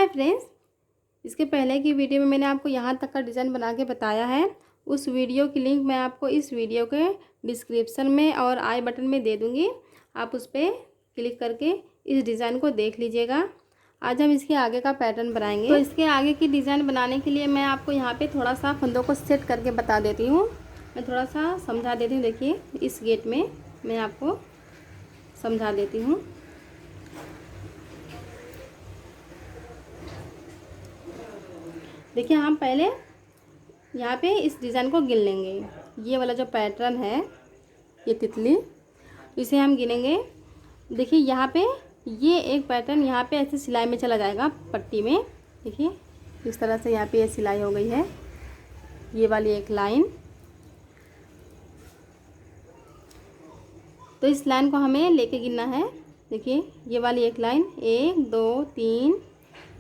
Hi friends, इसके पहले की वीडियो में मैंने आपको यहाँ तक का डिज़ाइन बना के बताया है। उस वीडियो की लिंक मैं आपको इस वीडियो के डिस्क्रिप्शन में और आई बटन में दे दूँगी। आप उस पर क्लिक करके इस डिज़ाइन को देख लीजिएगा। आज हम इसके आगे का पैटर्न बनाएंगे। तो इसके आगे की डिज़ाइन बनाने के लिए मैं आपको यहाँ पे थोड़ा सा फंदों को सेट करके बता देती हूँ। मैं थोड़ा सा समझा देती हूँ। देखिए, इस गेट में मैं आपको समझा देती हूँ। देखिए, हम पहले यहाँ पे इस डिज़ाइन को गिन लेंगे। ये वाला जो पैटर्न है, ये तितली, इसे हम गिनेंगे। देखिए, यहाँ पे ये एक पैटर्न यहाँ पे ऐसे सिलाई में चला जाएगा पट्टी में। देखिए, इस तरह से यहाँ पे ये सिलाई हो गई है। ये वाली एक लाइन, तो इस लाइन को हमें लेके गिनना है। देखिए, ये वाली एक लाइन 1 2 3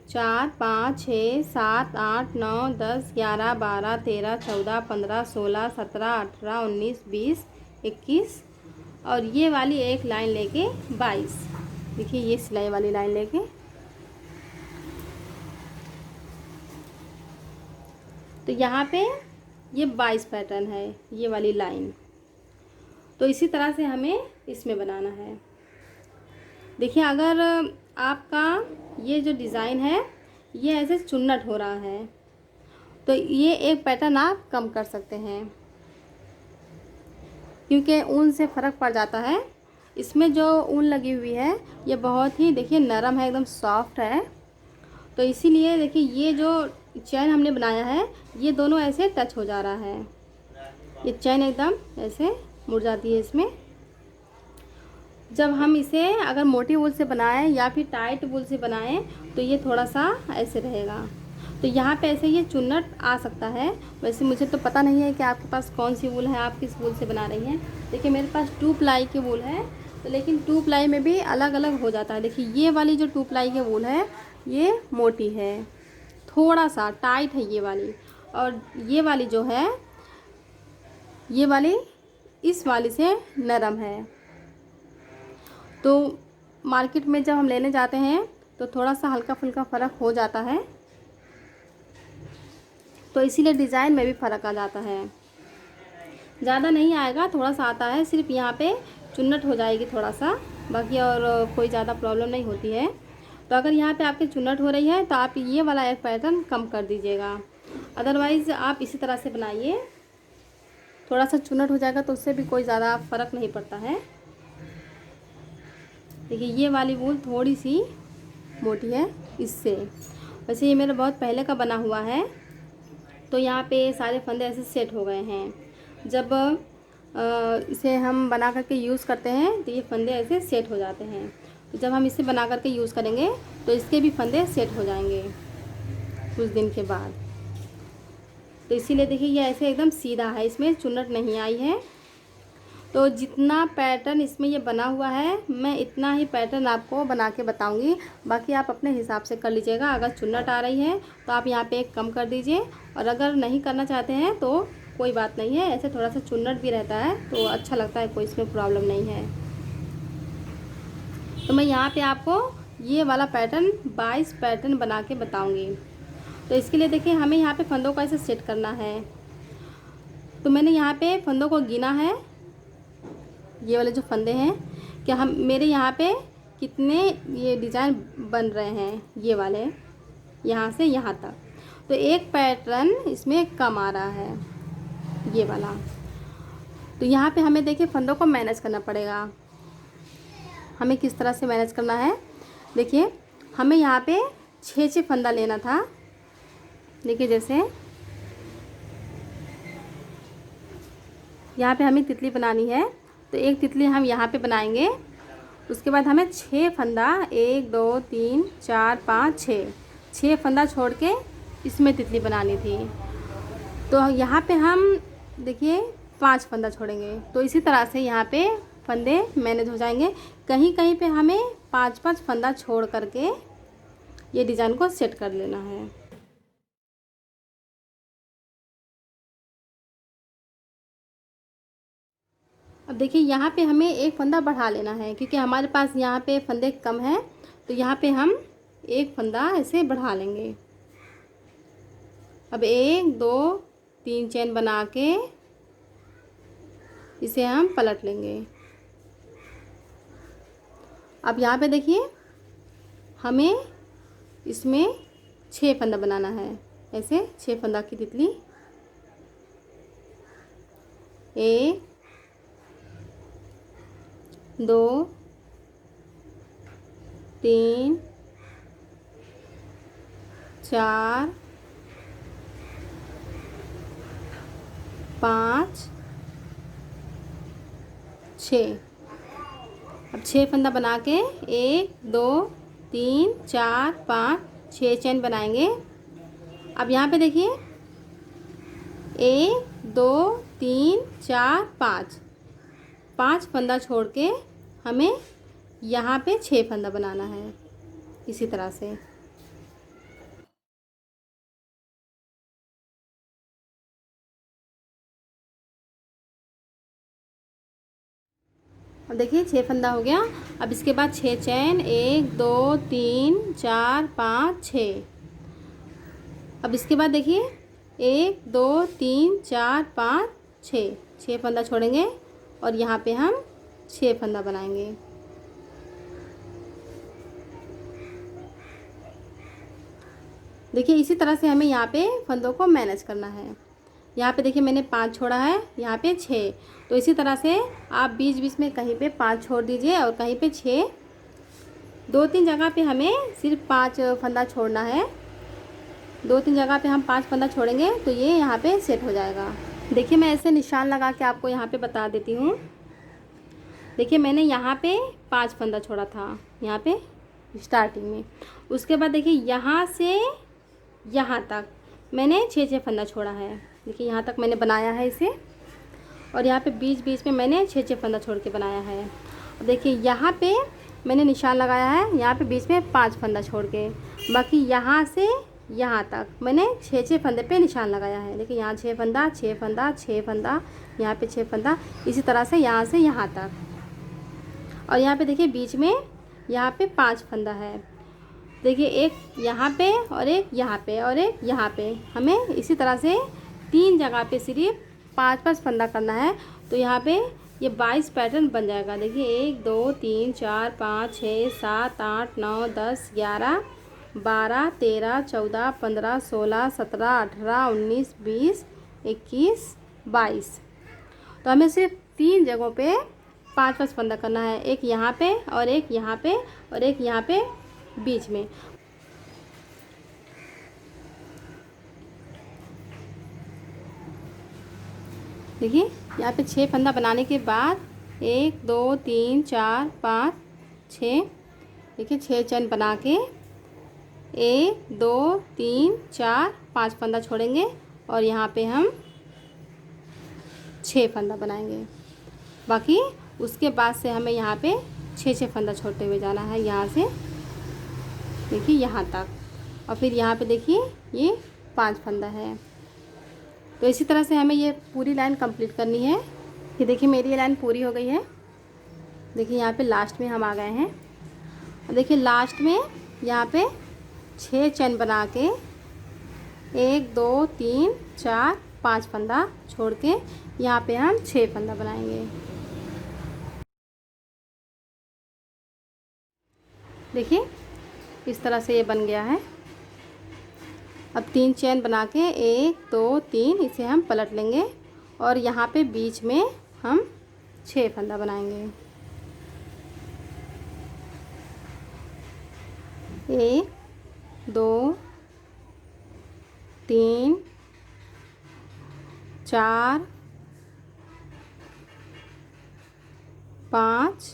4 5 6 7 8 9 10 11 12 13 14 15 16 17 18 19 20 21 और ये वाली एक लाइन लेके 22। देखिए, ये सिलाई वाली लाइन लेके तो यहाँ पे ये 22 पैटर्न है, ये वाली लाइन। तो इसी तरह से हमें इसमें बनाना है। देखिए, अगर आपका ये जो डिज़ाइन है ये ऐसे चुन्नट हो रहा है तो ये एक पैटर्न आप कम कर सकते हैं, क्योंकि ऊन से फ़र्क पड़ जाता है। इसमें जो ऊन लगी हुई है ये बहुत ही, देखिए, नरम है, एकदम सॉफ्ट है। तो इसीलिए देखिए, ये जो चैन हमने बनाया है ये दोनों ऐसे टच हो जा रहा है। ये चैन एकदम ऐसे मुड़ जाती है इसमें। जब हम इसे अगर मोटी वूल से बनाएं या फिर टाइट वूल से बनाएं तो ये थोड़ा सा ऐसे रहेगा। तो यहाँ पे ऐसे ये चुन्नट आ सकता है। वैसे मुझे तो पता नहीं है कि आपके पास कौन सी वूल है, आप किस वूल से बना रही हैं। देखिए, मेरे पास 2 प्लाई की वूल है, तो लेकिन 2 प्लाई में भी अलग अलग हो जाता है। देखिए, ये वाली जो 2 प्लाई की वूल है ये मोटी है, थोड़ा सा टाइट है ये वाली, और ये वाली जो है ये वाली इस वाली से नरम है। तो मार्केट में जब हम लेने जाते हैं तो थोड़ा सा हल्का फुल्का फ़र्क हो जाता है, तो इसीलिए डिज़ाइन में भी फ़र्क आ जाता है। ज़्यादा नहीं आएगा, थोड़ा सा आता है, सिर्फ यहाँ पे चुन्नट हो जाएगी थोड़ा सा, बाकी और कोई ज़्यादा प्रॉब्लम नहीं होती है। तो अगर यहाँ पे आपके चुन्नट हो रही है तो आप ये वाला एक पैटर्न कम कर दीजिएगा। अदरवाइज़ आप इसी तरह से बनाइए। थोड़ा सा चुन्नट हो जाएगा तो उससे भी कोई ज़्यादा फ़र्क नहीं पड़ता है। देखिए, ये वाली वूल थोड़ी सी मोटी है इससे। वैसे ये मेरा बहुत पहले का बना हुआ है, तो यहाँ पे सारे फंदे ऐसे सेट हो गए हैं। जब इसे हम बना करके यूज़ करते हैं तो ये फंदे ऐसे सेट हो जाते हैं। तो जब हम इसे बना करके यूज़ करेंगे तो इसके भी फंदे सेट हो जाएंगे कुछ दिन के बाद। तो इसीलिए देखिए, ये ऐसे एकदम सीधा है, इसमें चुन्नट नहीं आई है। तो जितना पैटर्न इसमें ये बना हुआ है मैं इतना ही पैटर्न आपको बना के बताऊंगी। बाकी आप अपने हिसाब से कर लीजिएगा। अगर चुन्नट आ रही है तो आप यहाँ पे एक कम कर दीजिए, और अगर नहीं करना चाहते हैं तो कोई बात नहीं है। ऐसे थोड़ा सा चुन्नट भी रहता है तो अच्छा लगता है, कोई इसमें प्रॉब्लम नहीं है। तो मैं यहाँ पर आपको ये वाला पैटर्न 22 पैटर्न बना के बताऊँगी। तो इसके लिए देखिए, हमें यहाँ पर फंदों को ऐसे सेट करना है। तो मैंने यहाँ पर फंदों को गिना है, ये वाले जो फंदे हैं, कि हम मेरे यहाँ पे कितने ये डिज़ाइन बन रहे हैं, ये वाले यहाँ से यहाँ तक। तो एक पैटर्न इसमें कम आ रहा है, ये वाला। तो यहाँ पे हमें देखिए फंदों को मैनेज करना पड़ेगा। हमें किस तरह से मैनेज करना है, देखिए, हमें यहाँ पे 6 फंदा लेना था। देखिए, जैसे यहाँ पे हमें तितली बनानी है तो एक तितली हम यहाँ पे बनाएंगे। उसके बाद हमें 6 फंदा, 1 2 3 4 5 6 फंदा छोड़ के इसमें तितली बनानी थी। तो यहाँ पे हम देखिए 5 फंदा छोड़ेंगे। तो इसी तरह से यहाँ पे फंदे मैनेज हो जाएंगे। कहीं कहीं पे हमें 5-5 फंदा छोड़ करके ये डिज़ाइन को सेट कर लेना है। अब देखिए, यहाँ पे हमें एक फंदा बढ़ा लेना है, क्योंकि हमारे पास यहाँ पे फंदे कम हैं। तो यहाँ पे हम एक फंदा ऐसे बढ़ा लेंगे। अब 1 2 3 चेन बना के इसे हम पलट लेंगे। अब यहाँ पे देखिए हमें इसमें 6 फंदा बनाना है। ऐसे 6 फंदा की तितली, 1 2 3 4 5 6। अब 6 फंदा बना के 1 2 3 4 5 6 चेन बनाएंगे। अब यहाँ पे देखिए 1 2 3 4 5 फंदा छोड़ के हमें यहाँ पे 6 फंदा बनाना है इसी तरह से। अब देखिए 6 फंदा हो गया। अब इसके बाद 6 चैन, 1 2 3 4 5 6। अब इसके बाद देखिए 1 2 3 4 5 6 फंदा छोड़ेंगे और यहाँ पे हम 6 फंदा बनाएंगे। देखिए इसी तरह से हमें यहाँ पे फंदों को मैनेज करना है। यहाँ पे देखिए मैंने 5 छोड़ा है, यहाँ पे 6। तो इसी तरह से आप बीच बीच में कहीं पे 5 छोड़ दीजिए और कहीं पे 6। 2-3 जगह पे हमें सिर्फ 5 फंदा छोड़ना है। 2-3 जगह पे हम 5 फंदा छोड़ेंगे तो ये यहाँ पे सेट हो जाएगा। देखिए मैं ऐसे निशान लगा के आपको यहाँ पे बता देती हूँ। देखिए मैंने यहाँ पे 5 फंदा छोड़ा था, यहाँ पे स्टार्टिंग में। उसके बाद देखिए यहाँ से यहाँ तक मैंने 6 फंदा छोड़ा है। देखिए यहाँ तक मैंने बनाया है इसे और यहाँ पे बीच बीच में मैंने 6 फंदा छोड़ के बनाया है। और देखिए यहाँ पे मैंने निशान लगाया है, यहाँ पे बीच में 5 फंदा छोड़ के, बाकी यहाँ से यहाँ तक मैंने 6 फंदे पे निशान लगाया है। देखिए यहाँ 6 फंदा 6 फंदा 6 फंदा, यहाँ पे 6 फंदा, इसी तरह से यहाँ से यहाँ तक। और यहाँ पे देखिए बीच में यहाँ पे 5 फंदा है। देखिए एक यहाँ पे और एक यहाँ पे और एक यहाँ पे, हमें इसी तरह से 3 जगह पे सिर्फ 5 फंदा करना है। तो यहाँ पे ये 22 पैटर्न बन जाएगा। देखिए 1 2 3 4 5 6 7 8 9 10 11 12 13 14 15 16 17 18 19 20 21 22। तो हमें सिर्फ 3 जगहों पे 5 फंदा करना है, एक यहाँ पे और एक यहाँ पे और एक यहाँ पे बीच में। देखिए यहाँ पे 6 फंदा बनाने के बाद 1 2 3 4 5 6, देखिए 6 चैन बना के 1 2 3 4 5 फंदा छोड़ेंगे और यहाँ पे हम 6 फंदा बनाएंगे। बाकी उसके बाद से हमें यहाँ पे 6 फंदा छोड़ते हुए जाना है, यहाँ से देखिए यहाँ तक। और फिर यहाँ पे देखिए ये 5 फंदा है। तो इसी तरह से हमें ये पूरी लाइन कंप्लीट करनी है। ये देखिए मेरी ये लाइन पूरी हो गई है। देखिए यहाँ पे लास्ट में हम आ गए हैं। और देखिए लास्ट में यहाँ पे 6 चैन बना के 1 2 3 4 5 फंदा छोड़ के यहाँ पे हम 6 फंदा बनाएंगे। देखिए इस तरह से ये बन गया है। अब 3 चैन बना के 1 2 3 इसे हम पलट लेंगे और यहाँ पे बीच में हम 6 फंदा बनाएंगे। 1 2 3 4 5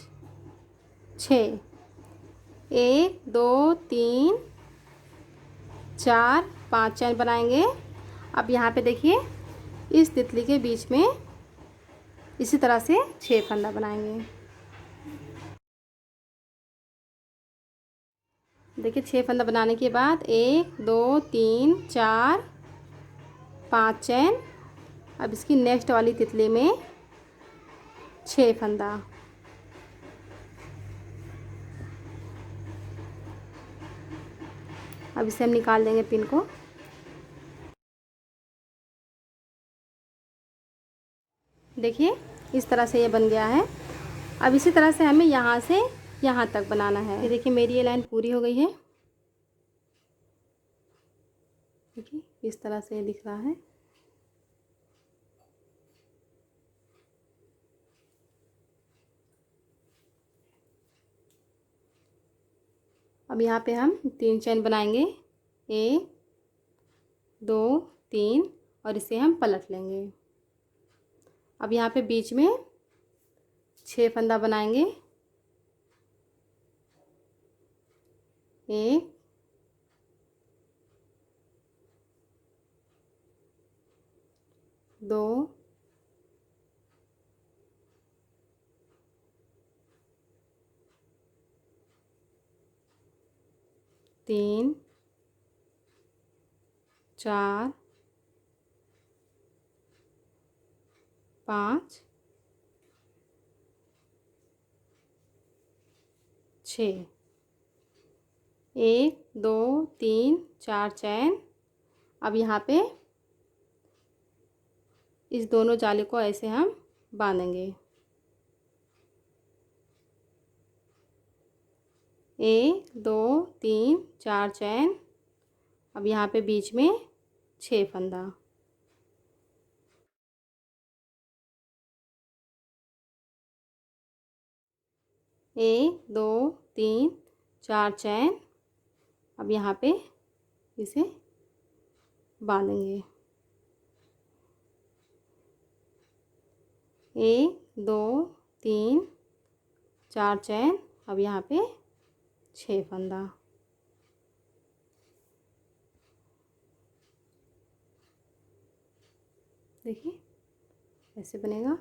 6, 1 2 3 4 5 चैन बनाएंगे। अब यहाँ पे देखिए इस तितली के बीच में इसी तरह से 6 फंदा बनाएंगे। देखिए 6 फंदा बनाने के बाद 1 2 3 4 5 चैन। अब इसकी नेक्स्ट वाली तितली में 6 फंदा। अब इसे हम निकाल देंगे पिन को। देखिए इस तरह से ये बन गया है। अब इसी तरह से हमें यहाँ से यहाँ तक बनाना है। ये देखिए मेरी ये लाइन पूरी हो गई है। देखिए इस तरह से ये दिख रहा है। अब यहाँ पे हम 3 चेन बनाएंगे, 1 2 3, और इसे हम पलट लेंगे। अब यहाँ पे बीच में 6 फंदा बनाएंगे, 1 2 3 4 5 6, 1 2 3 4 चैन। अब यहाँ पे इस दोनों जाली को ऐसे हम बांधेंगे, 1 2 3 4 चैन। अब यहाँ पे बीच में 6 फंदा, 1 2 3 4 चैन। अब यहाँ पे इसे बांधेंगे, 1 2 3 4 चैन। अब यहाँ पे 6 फंदा, देखिए ऐसे बनेगा।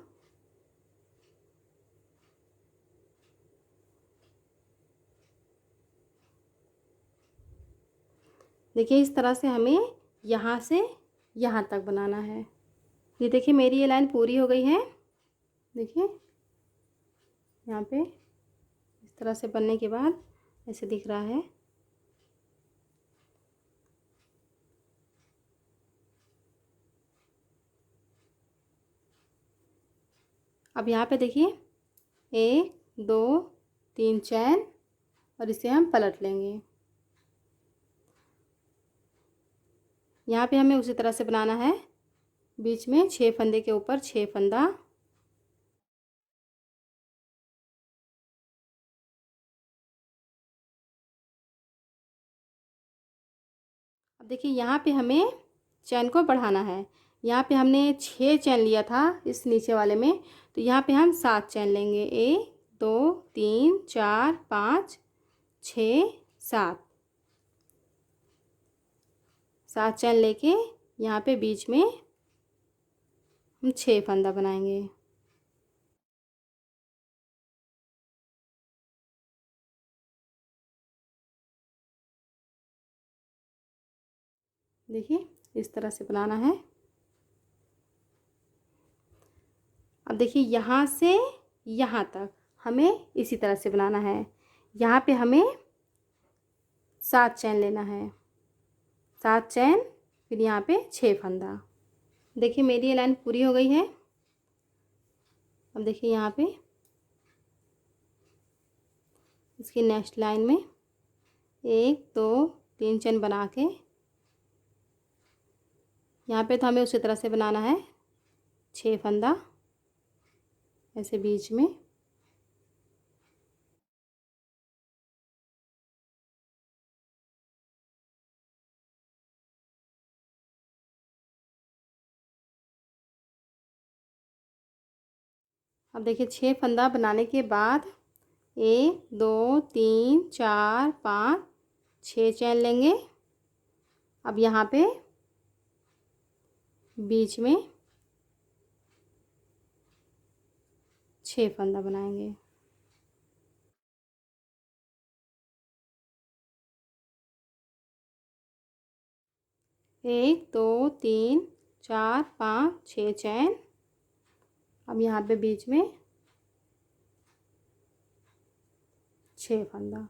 देखिए इस तरह से हमें यहाँ से यहाँ तक बनाना है। ये देखिए मेरी ये लाइन पूरी हो गई है। देखिए यहाँ पे इस तरह से बनने के बाद ऐसे दिख रहा है। अब यहाँ पे देखिए 1 2 3 चैन, और इसे हम पलट लेंगे। यहाँ पे हमें उसी तरह से बनाना है, बीच में 6 फंदे के ऊपर 6 फंदा। अब देखिए यहाँ पे हमें चैन को बढ़ाना है। यहाँ पे हमने 6 चैन लिया था इस नीचे वाले में, तो यहाँ पे हम 7 चैन लेंगे, 1 2 3 4 5 6 7। 7 चैन लेके यहाँ पे बीच में हम 6 फंदा बनाएंगे। देखिए इस तरह से बनाना है। अब देखिए यहाँ से यहाँ तक हमें इसी तरह से बनाना है। यहाँ पे हमें 7 चैन लेना है, 7 चैन, फिर यहाँ पे 6 फंदा। देखिए मेरी ये लाइन पूरी हो गई है। अब देखिए यहाँ पे इसकी नेक्स्ट लाइन में 1 2 3 चैन बना के यहाँ पे तो हमें उसी तरह से बनाना है, 6 फंदा ऐसे बीच में। अब देखिए 6 फंदा बनाने के बाद 1 2 3 4 5 6 चैन लेंगे। अब यहाँ पे बीच में 6 फंदा बनाएंगे। एक दो तीन चार पाँच 6 चैन। अब यहाँ पे बीच में 6 फंदा।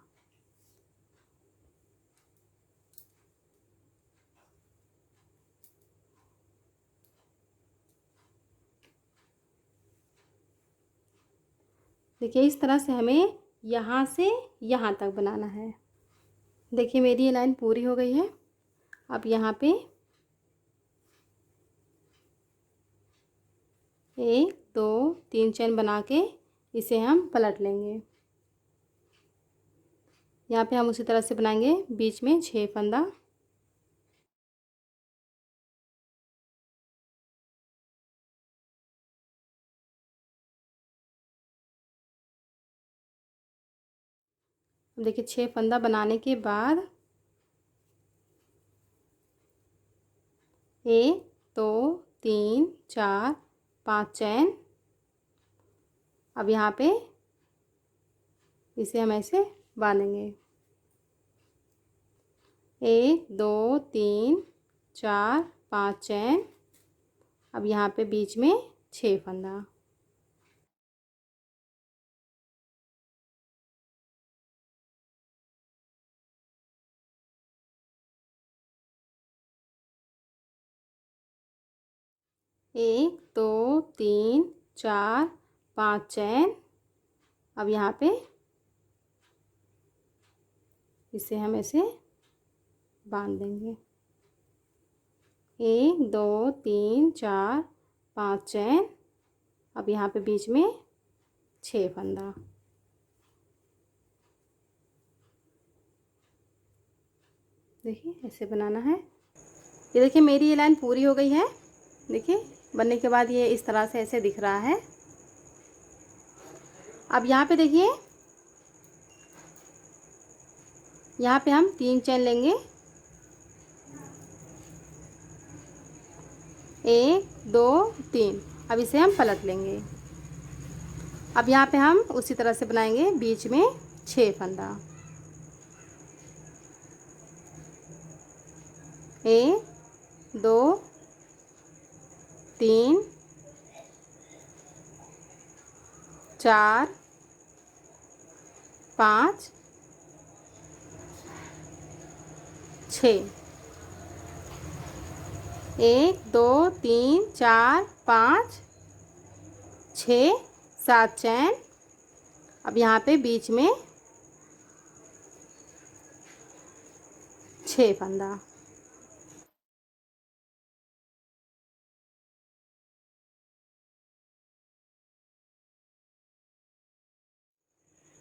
देखिए इस तरह से हमें यहाँ से यहाँ तक बनाना है। देखिए मेरी ये लाइन पूरी हो गई है। अब यहाँ पे 1 2 3 चेन बना के इसे हम पलट लेंगे। यहाँ पे हम उसी तरह से बनाएंगे बीच में 6 फंदा। देखिए 6 फंदा बनाने के बाद 1 2 3 4 5 चैन। अब यहाँ पे इसे हम ऐसे बांधेंगे। 1 2 3 4 5 चैन। अब यहाँ पे बीच में 6 फंदा। एक दो तीन चार पाँच चैन। अब यहाँ पे इसे हम ऐसे बांध देंगे। 1 2 3 4 5 चैन। अब यहाँ पे बीच में 6 फंदा। देखिए ऐसे बनाना है। ये देखिए मेरी ये लाइन पूरी हो गई है। देखिए बनने के बाद ये इस तरह से ऐसे दिख रहा है। अब यहाँ पे देखिए, यहाँ पे हम 3 चैन लेंगे। 1 2 3। अब इसे हम पलट लेंगे। अब यहाँ पे हम उसी तरह से बनाएंगे बीच में 6 फंदा। 1 2 3 4 5 6। 1 2 3 4 5 6 7 चैन। अब यहाँ पे बीच में 6 फंदा।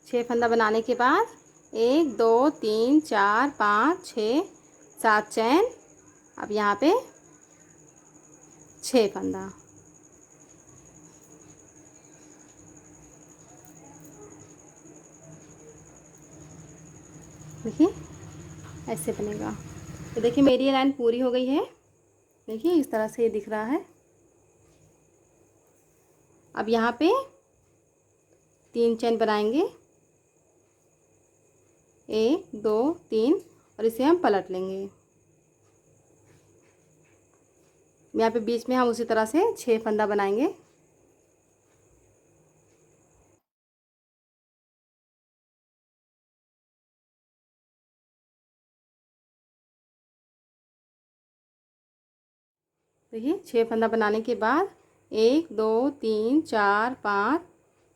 छः फंदा बनाने के बाद 1 2 3 4 5 6 7 चैन। अब यहाँ पे 6 फंदा। देखिए ऐसे बनेगा। तो देखिए मेरी ये लाइन पूरी हो गई है। देखिए इस तरह से ये दिख रहा है। अब यहाँ पे 3 चैन बनाएंगे, 1 2 3, और इसे हम पलट लेंगे। यहाँ पे बीच में हम उसी तरह से 6 फंदा बनाएंगे। देखिए 6 फंदा बनाने के बाद 1 2 3 4 5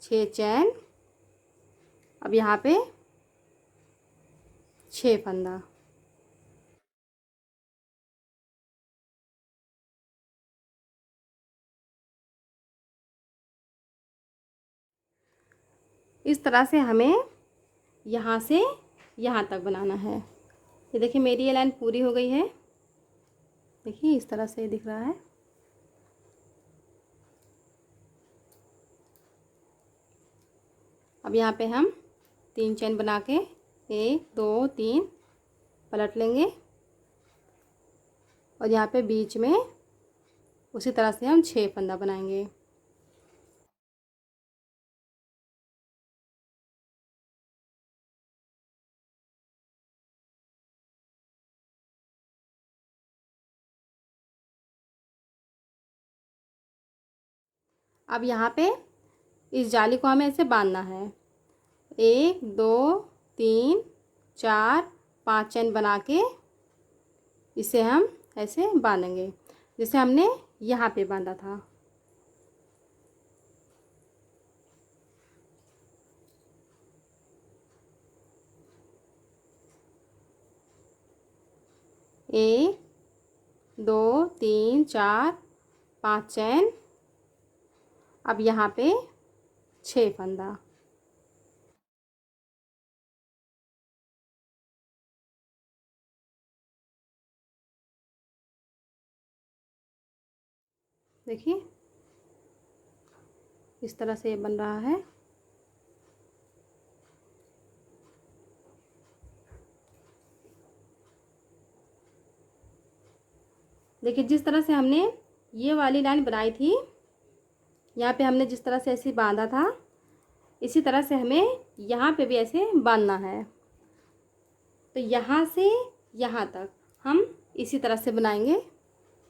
6 चैन। अब यहाँ पे 6 फंदा। इस तरह से हमें यहाँ से यहाँ तक बनाना है। ये देखिए मेरी ये लाइन पूरी हो गई है। देखिए इस तरह से दिख रहा है। अब यहाँ पे हम 3 चैन बना के 1 2 3 पलट लेंगे, और यहाँ पे बीच में उसी तरह से हम 6 फंदा बनाएंगे। अब यहाँ पे इस जाली को हमें ऐसे बांधना है। 1 2 3 4 5 चैन बना के इसे हम ऐसे बांधेंगे जैसे हमने यहाँ पे बांधा था। 1 2 3 4 5 चैन। अब यहाँ पे 6 फंदा। देखिए इस तरह से ये बन रहा है। देखिए जिस तरह से हमने ये वाली लाइन बनाई थी, यहाँ पे हमने जिस तरह से ऐसे बांधा था, इसी तरह से हमें यहाँ पे भी ऐसे बांधना है। तो यहाँ से यहाँ तक हम इसी तरह से बनाएंगे।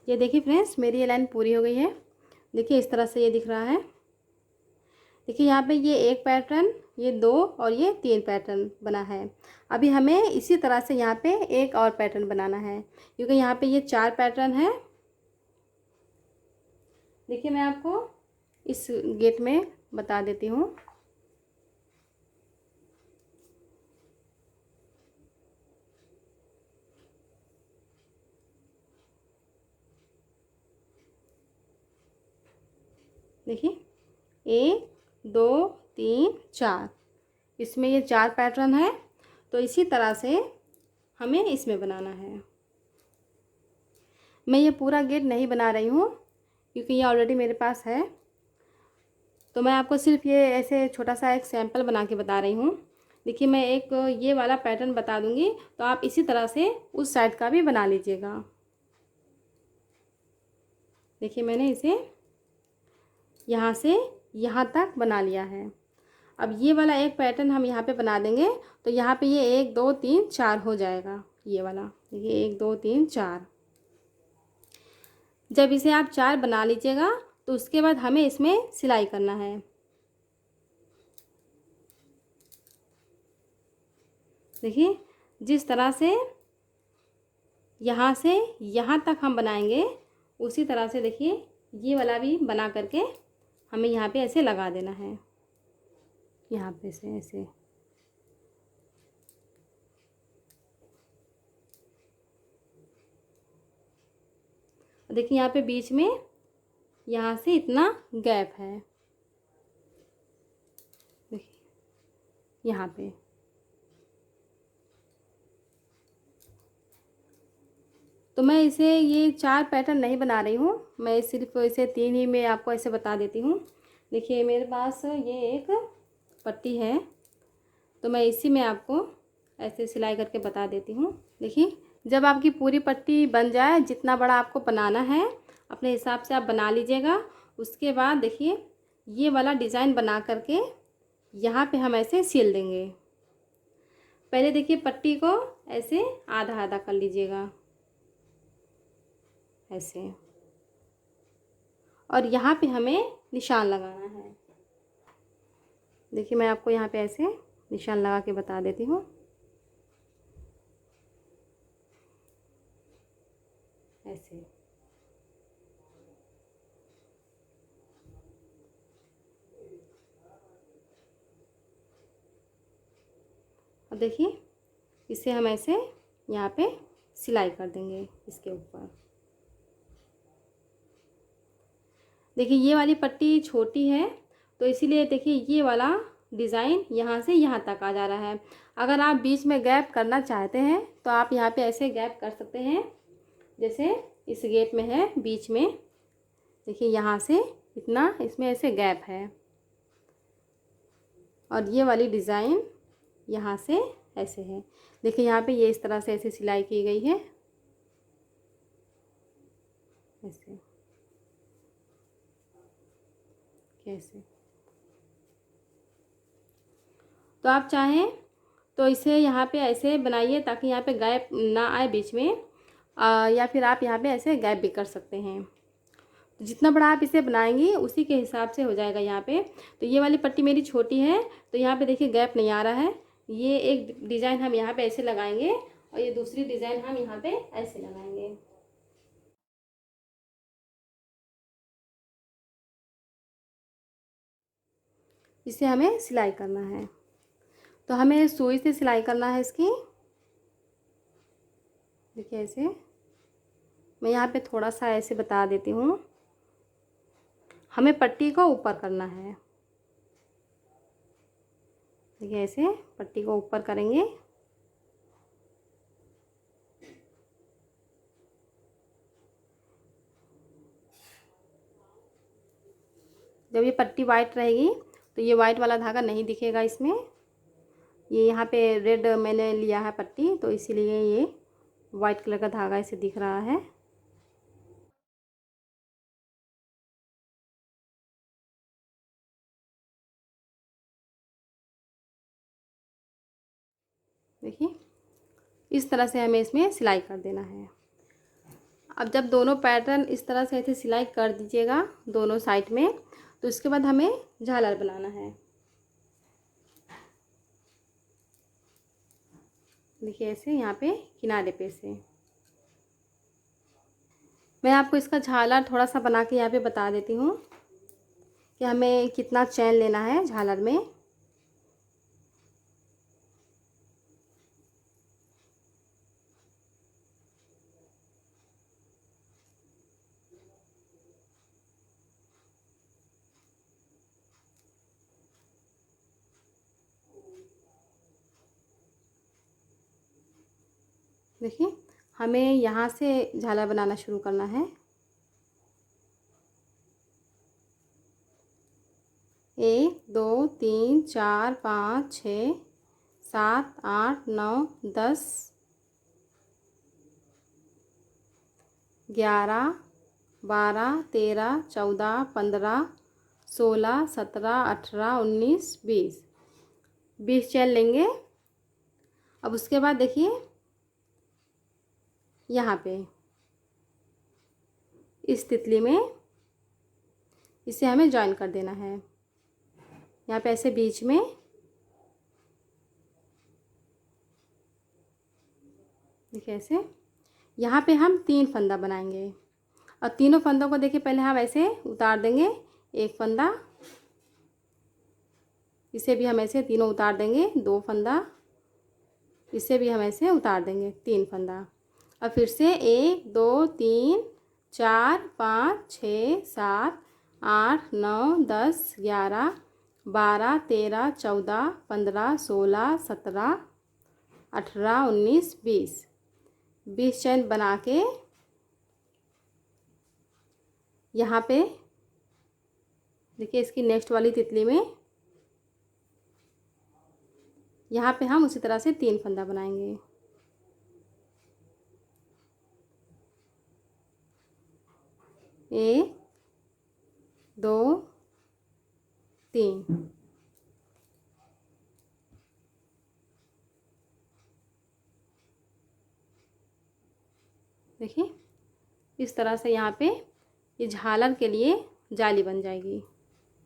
ये देखिए फ्रेंड्स, मेरी ये लाइन पूरी हो गई है। देखिए इस तरह से ये दिख रहा है। देखिए यहाँ पे ये एक पैटर्न, ये 2 और ये 3 पैटर्न बना है। अभी हमें इसी तरह से यहाँ पे एक और पैटर्न बनाना है, क्योंकि यहाँ पे ये 4 पैटर्न है। देखिए मैं आपको इस गेट में बता देती हूँ। देखिए 1 2 3 4, इसमें ये 4 पैटर्न है। तो इसी तरह से हमें इसमें बनाना है। मैं ये पूरा गेट नहीं बना रही हूँ, क्योंकि ये ऑलरेडी मेरे पास है। तो मैं आपको सिर्फ ये ऐसे छोटा सा एक सैंपल बना के बता रही हूँ। देखिए मैं एक ये वाला पैटर्न बता दूँगी, तो आप इसी तरह से उस साइड का भी बना लीजिएगा। देखिए मैंने इसे यहाँ से यहाँ तक बना लिया है। अब ये वाला एक पैटर्न हम यहाँ पे बना देंगे, तो यहाँ पे ये 1 2 3 4 हो जाएगा। ये वाला देखिए 1 2 3 4। जब इसे आप 4 बना लीजिएगा, तो उसके बाद हमें इसमें सिलाई करना है। देखिए जिस तरह से यहाँ तक हम बनाएंगे, उसी तरह से देखिए ये वाला भी बना करके हमें यहाँ पे ऐसे लगा देना है। यहाँ पे से ऐसे। देखिए यहाँ पे बीच में यहाँ से इतना गैप है। देखिए यहाँ पे। तो मैं इसे ये 4 पैटर्न नहीं बना रही हूँ, मैं सिर्फ इसे 3 ही में आपको ऐसे बता देती हूँ। देखिए मेरे पास ये एक पट्टी है, तो मैं इसी में आपको ऐसे सिलाई करके बता देती हूँ। देखिए जब आपकी पूरी पट्टी बन जाए, जितना बड़ा आपको बनाना है अपने हिसाब से आप बना लीजिएगा। उसके बाद देखिए ये वाला डिज़ाइन बना करके यहाँ पे हम ऐसे सिल देंगे। पहले देखिए पट्टी को ऐसे आधा आधा कर लीजिएगा ऐसे, और यहाँ पे हमें निशान लगाना है। देखिए मैं आपको यहाँ पे ऐसे निशान लगा के बता देती हूँ। ऐसे अब देखिए इसे हम ऐसे यहाँ पे सिलाई कर देंगे इसके ऊपर। देखिए ये वाली पट्टी छोटी है, तो इसीलिए देखिए ये वाला डिज़ाइन यहाँ से यहाँ तक आ जा रहा है। अगर आप बीच में गैप करना चाहते हैं, तो आप यहाँ पे ऐसे गैप कर सकते हैं, जैसे इस गेट में है बीच में। देखिए यहाँ से इतना इसमें ऐसे गैप है, और ये वाली डिज़ाइन यहाँ से ऐसे है। देखिए यहाँ पे ये इस तरह से ऐसे सिलाई की गई है ऐसे कैसे। तो आप चाहें तो इसे यहाँ पे ऐसे बनाइए ताकि यहाँ पे गैप ना आए बीच में, या फिर आप यहाँ पे ऐसे गैप भी कर सकते हैं। तो जितना बड़ा आप इसे बनाएंगी उसी के हिसाब से हो जाएगा यहाँ पे। तो ये वाली पट्टी मेरी छोटी है, तो यहाँ पे देखिए गैप नहीं आ रहा है। ये एक डिज़ाइन हम यहाँ पे ऐसे लगाएंगे, और ये दूसरी डिज़ाइन हम यहाँ पे ऐसे लगाएंगे। इसे हमें सिलाई करना है, तो हमें सुई से सिलाई करना है इसकी। देखिए ऐसे मैं यहाँ पे थोड़ा सा ऐसे बता देती हूँ। हमें पट्टी को ऊपर करना है। देखिए ऐसे पट्टी को ऊपर करेंगे। जब ये पट्टी वाइट रहेगी तो ये वाइट वाला धागा नहीं दिखेगा इसमें। ये यहाँ पे रेड मैंने लिया है पट्टी, तो इसीलिए ये वाइट कलर का धागा ऐसे दिख रहा है। देखिए इस तरह से हमें इसमें सिलाई कर देना है। अब जब दोनों पैटर्न इस तरह से ऐसे सिलाई कर दीजिएगा दोनों साइड में, तो इसके बाद हमें झालर बनाना है। देखिए ऐसे यहाँ पे किनारे पे से मैं आपको इसका झालर थोड़ा सा बना के यहाँ पे बता देती हूँ कि हमें कितना चैन लेना है झालर में। देखिए हमें यहाँ से झालर बनाना शुरू करना है। 1 2 3 4 5 6 7 8 9 10 11 12 13 14 15 16 17 18 19 20 चैन लेंगे। अब उसके बाद देखिए यहाँ पे इस तितली में इसे हमें जॉइन कर देना है। यहाँ पे ऐसे बीच में देखिए ऐसे यहाँ पे हम 3 फंदा बनाएंगे और तीनों फंदों को देखिए पहले हम ऐसे उतार देंगे। एक फंदा, इसे भी हम ऐसे तीनों उतार देंगे। 2 फंदा, इसे भी हम ऐसे उतार देंगे। 3 फंदा और फिर से 1 2 3 4 5 6 7 8 9 10 11 12 13 14 15 16 17 18 19 20 चैन बना के यहाँ पे देखिए इसकी नेक्स्ट वाली तितली में यहाँ पे हम उसी तरह से 3 फंदा बनाएंगे। 1 2 3 देखिए इस तरह से यहाँ पे ये झालर के लिए जाली बन जाएगी।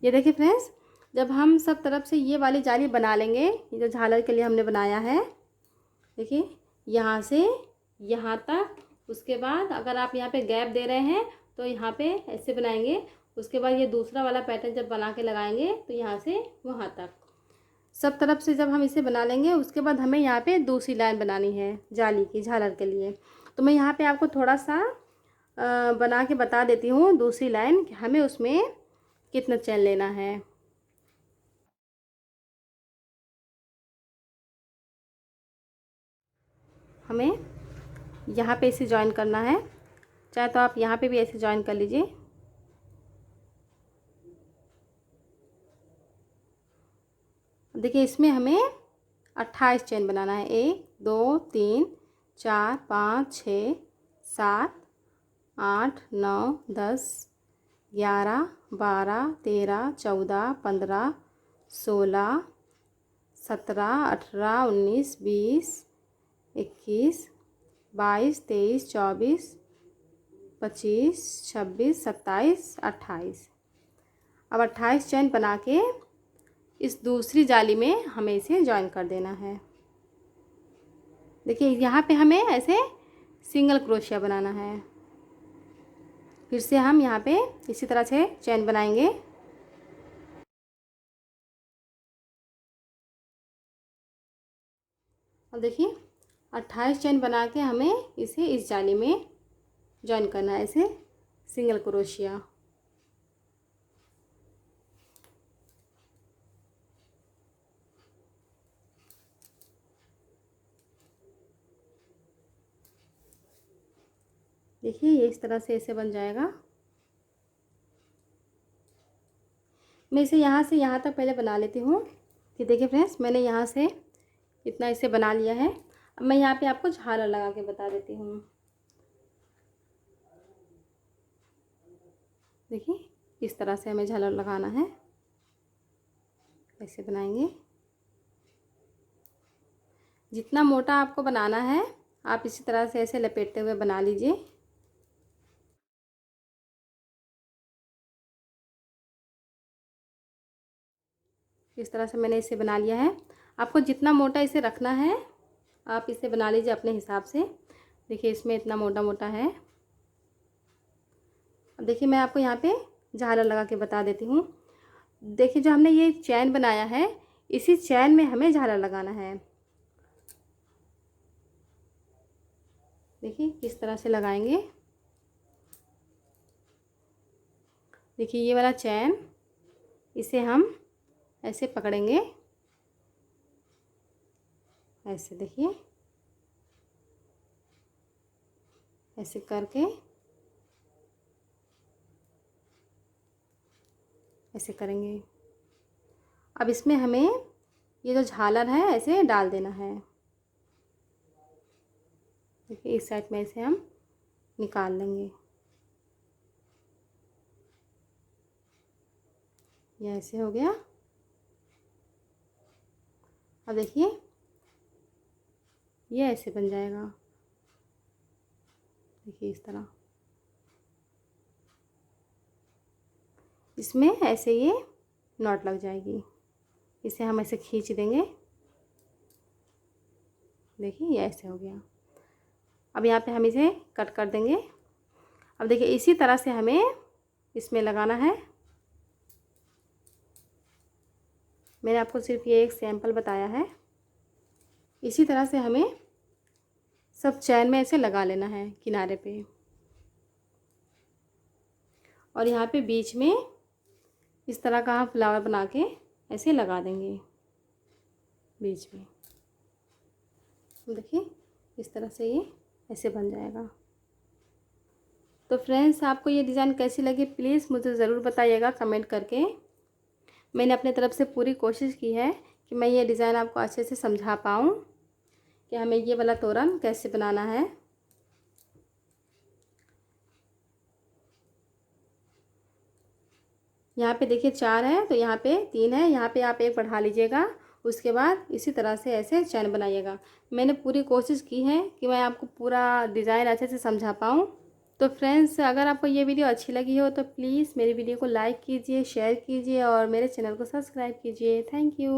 ये देखिए फ्रेंड्स, जब हम सब तरफ से ये वाली जाली बना लेंगे, ये जो झालर के लिए हमने बनाया है, देखिए यहाँ से यहाँ तक। उसके बाद अगर आप यहाँ पे गैप दे रहे हैं तो यहाँ पे ऐसे बनाएंगे। उसके बाद ये दूसरा वाला पैटर्न जब बना के लगाएंगे तो यहाँ से वहाँ तक सब तरफ से जब हम इसे बना लेंगे, उसके बाद हमें यहाँ पे दूसरी लाइन बनानी है जाली की, झालर के लिए। तो मैं यहाँ पे आपको थोड़ा सा बना के बता देती हूँ दूसरी लाइन कि हमें उसमें कितना चैन लेना है। हमें यहाँ पे इसे जॉइन करना है, चाहे तो आप यहाँ पे भी ऐसे जॉइन कर लीजिए। देखिए इसमें हमें 28 चैन बनाना है। 1 2 3 4 5 6 7 8 9 10 11 12 13 14 15 16 17 18 19 20 21 22 23 24 25 26 27 28। अब 28 चैन बना के इस दूसरी जाली में हमें इसे जॉइन कर देना है। देखिए यहाँ पे हमें ऐसे सिंगल क्रोशिया बनाना है। फिर से हम यहाँ पे इसी तरह से चैन बनाएंगे। अब देखिए 28 चैन बना के हमें इसे इस जाली में जॉइन करना है ऐसे सिंगल क्रोशिया। देखिए ये इस तरह से ऐसे बन जाएगा। मैं इसे यहाँ से यहाँ तक पहले बना लेती हूँ। कि देखिए फ्रेंड्स, मैंने यहाँ से इतना इसे बना लिया है। अब मैं यहाँ पे आपको झालर लगा के बता देती हूँ। देखिए इस तरह से हमें झालर लगाना है, ऐसे बनाएंगे। जितना मोटा आपको बनाना है आप इसी तरह से ऐसे लपेटते हुए बना लीजिए। इस तरह से मैंने इसे बना लिया है। आपको जितना मोटा इसे रखना है आप इसे बना लीजिए अपने हिसाब से। देखिए इसमें इतना मोटा मोटा है। अब देखिए मैं आपको यहाँ पे झालर लगा के बता देती हूँ। देखिए जो हमने ये चैन बनाया है, इसी चैन में हमें झालर लगाना है। देखिए किस तरह से लगाएंगे। देखिए ये वाला चैन, इसे हम ऐसे पकड़ेंगे, ऐसे देखिए ऐसे करके ऐसे करेंगे। अब इसमें हमें ये जो झालर है ऐसे डाल देना है। देखिए इस साइड में ऐसे हम निकाल लेंगे। ये ऐसे हो गया। अब देखिए ये ऐसे बन जाएगा। देखिए इस तरह इसमें ऐसे ये नॉट लग जाएगी। इसे हम ऐसे खींच देंगे। देखिए ये ऐसे हो गया। अब यहाँ पे हम इसे कट कर देंगे। अब देखिए इसी तरह से हमें इसमें लगाना है। मैंने आपको सिर्फ ये एक सैंपल बताया है। इसी तरह से हमें सब चैन में ऐसे लगा लेना है किनारे पे, और यहाँ पे बीच में इस तरह का हम फ्लावर बना के ऐसे लगा देंगे बीच में। देखिए इस तरह से ये ऐसे बन जाएगा। तो फ्रेंड्स आपको ये डिज़ाइन कैसी लगी प्लीज़ मुझे ज़रूर बताइएगा कमेंट करके। मैंने अपने तरफ से पूरी कोशिश की है कि मैं ये डिज़ाइन आपको अच्छे से समझा पाऊँ कि हमें ये वाला तोरण कैसे बनाना है। यहाँ पे देखिए 4 है तो यहाँ पे 3 है, यहाँ पे आप एक बढ़ा लीजिएगा। उसके बाद इसी तरह से ऐसे चैन बनाइएगा। मैंने पूरी कोशिश की है कि मैं आपको पूरा डिज़ाइन अच्छे से समझा पाऊँ। तो फ्रेंड्स अगर आपको ये वीडियो अच्छी लगी हो तो प्लीज़ मेरी वीडियो को लाइक कीजिए, शेयर कीजिए और मेरे चैनल को सब्सक्राइब कीजिए। Thank you.